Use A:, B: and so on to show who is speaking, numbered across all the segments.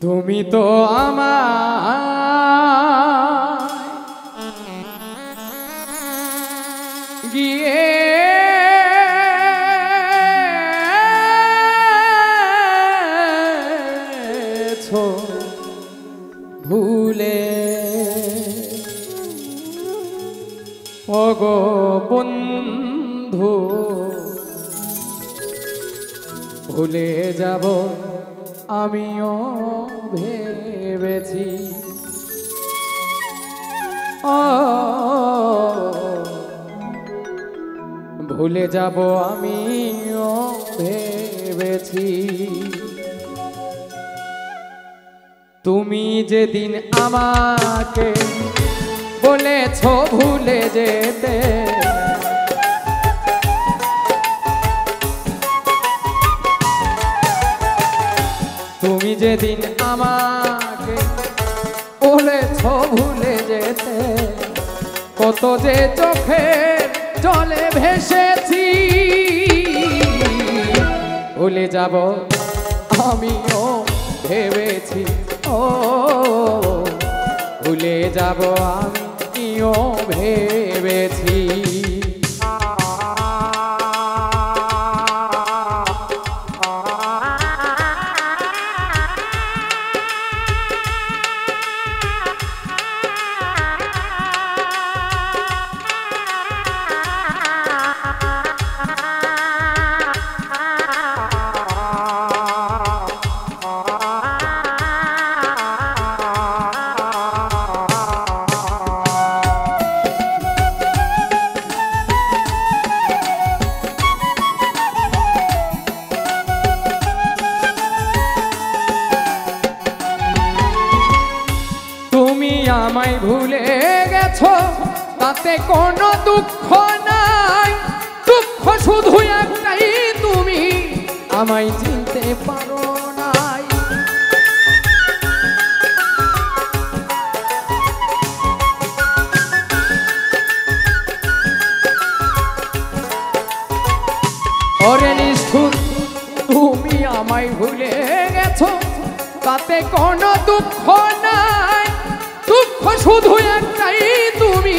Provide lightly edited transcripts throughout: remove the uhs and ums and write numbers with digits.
A: তুমি তো আমার গিয়ে ভুলে ওগো বন্ধু ভুলে যাব আমিও ভেবেছি ভুলে যাব আমিও ভেবেছি তুমি যেদিন আমাকে বলেছ ভুলে যেতে তুমি যেদিন আমাকে বলেছ ভুলে যেতে কত যে চোখের জলে ভেসেছি ভুলে যাব আমিও ভেবেছি ভুলে যাব আমিও ভেবেছি আমায় ভুলে গেছো তাতে কোনো দুঃখ নাই দুঃখ শুধু একটাই তুমি আমায় চিনতে পারো নাই ওরে নিষ্ঠুর তুমি আমায় ভুলে গেছো তাতে কোনো দুঃখ নাই দুঃখ শুধু একটাই তুমি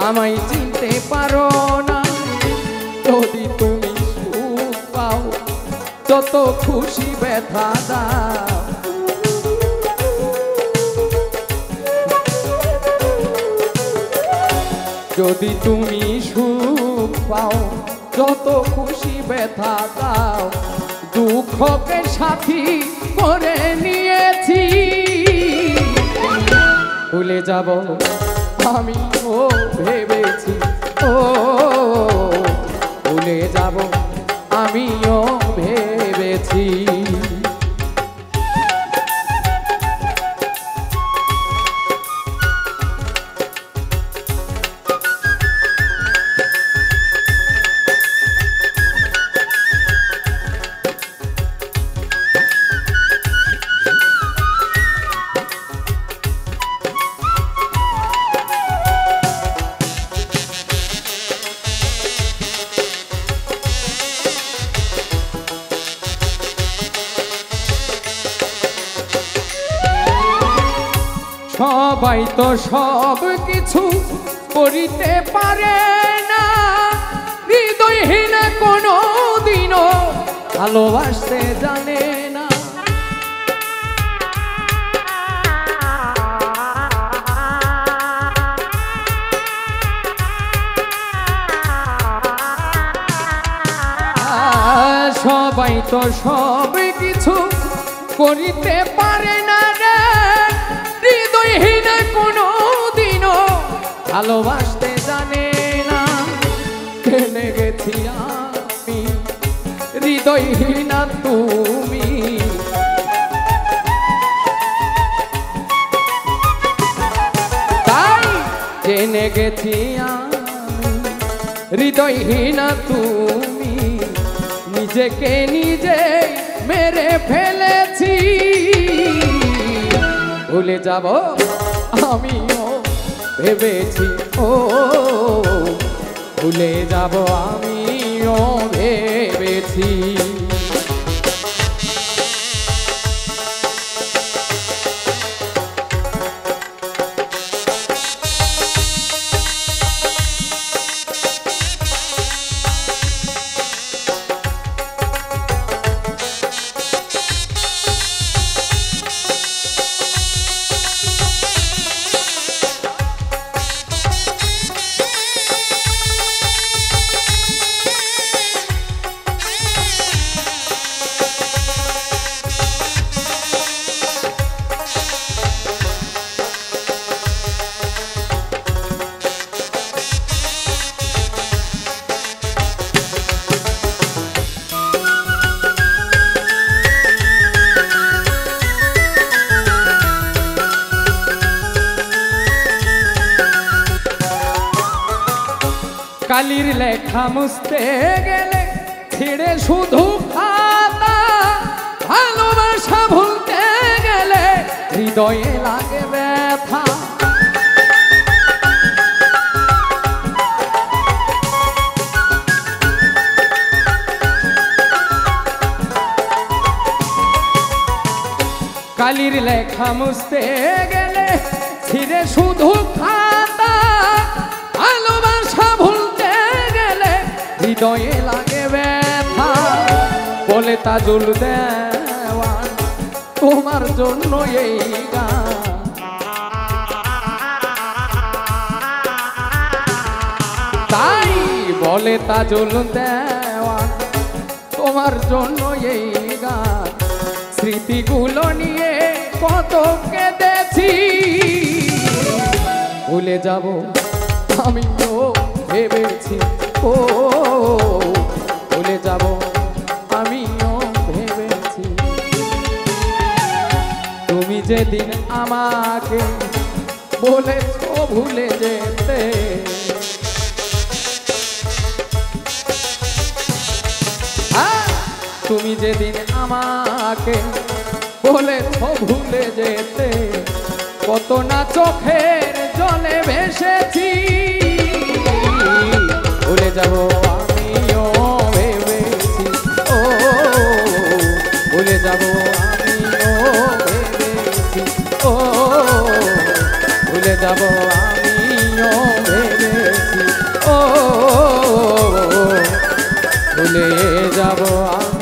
A: আমায় চিনতে পারো না যদি তুমি সুখ পাও যত খুশি ব্যথা দাও যদি তুমি সুখ পাও যত খুশি ব্যথা দাও দুঃখকে সাথী করে নিয়েছি ভুলে যাব আমিও ভেবেছি ভুলে যাব আমিও ভেবেছি সবাই তো সব কিছু করিতে পারে না হৃদয়হীন কোনো দিনও ভালোবাসতে জানে না সবাই তো সব কিছু করিতে পারে না রে হৃদয়হীন কোনো দিনও ভালোবাসতে জানে না কেনে গেছি আমি হৃদয়হীন তুমি তাই জেনে গেছি আমি হৃদয়হীন তুমি নিজেকে নিজে মেরে ফেলেছি ভুলে যাব আমিও ভেবেছি ভুলে যাব আমিও ভেবেছি কালির লেখা মুছতে গেলে ছিঁড়ে শুধু খাতা, ভালোবাসা ভুলতে গেলে হৃদয়ে লাগে ব্যথা। কালির লেখা মুছতে গেলে ছিঁড়ে শুধু খাতা, ভালোবাসা ভুলতে গেলে হৃদয়ে লাগে ব্যথা। বলে তাজুল দেওয়ান তোমার জন্য এই গান, তাই বলে তাজুল দেওয়ান তোমার জন্য এই গান। স্মৃতিগুলো নিয়ে কত কেঁদেছি, ভুলে যাব আমিও ভেবেছি, ও ভুলে যাব আমিও ভেবেছি। তুমি যেদিন আমাকে বলেছো ভুলে যেতে, তুমি যেদিন আমাকে বলেছো ভুলে যেতে, কত না চোখের জলে ভেসেছি। ভুলে যাব আমিও ভেবেছি, ও ভুলে যাব আমিও ভেবেছি, ও ভুলে যাব আমিও ভেবেছি, ও ভুলে যাব আমি।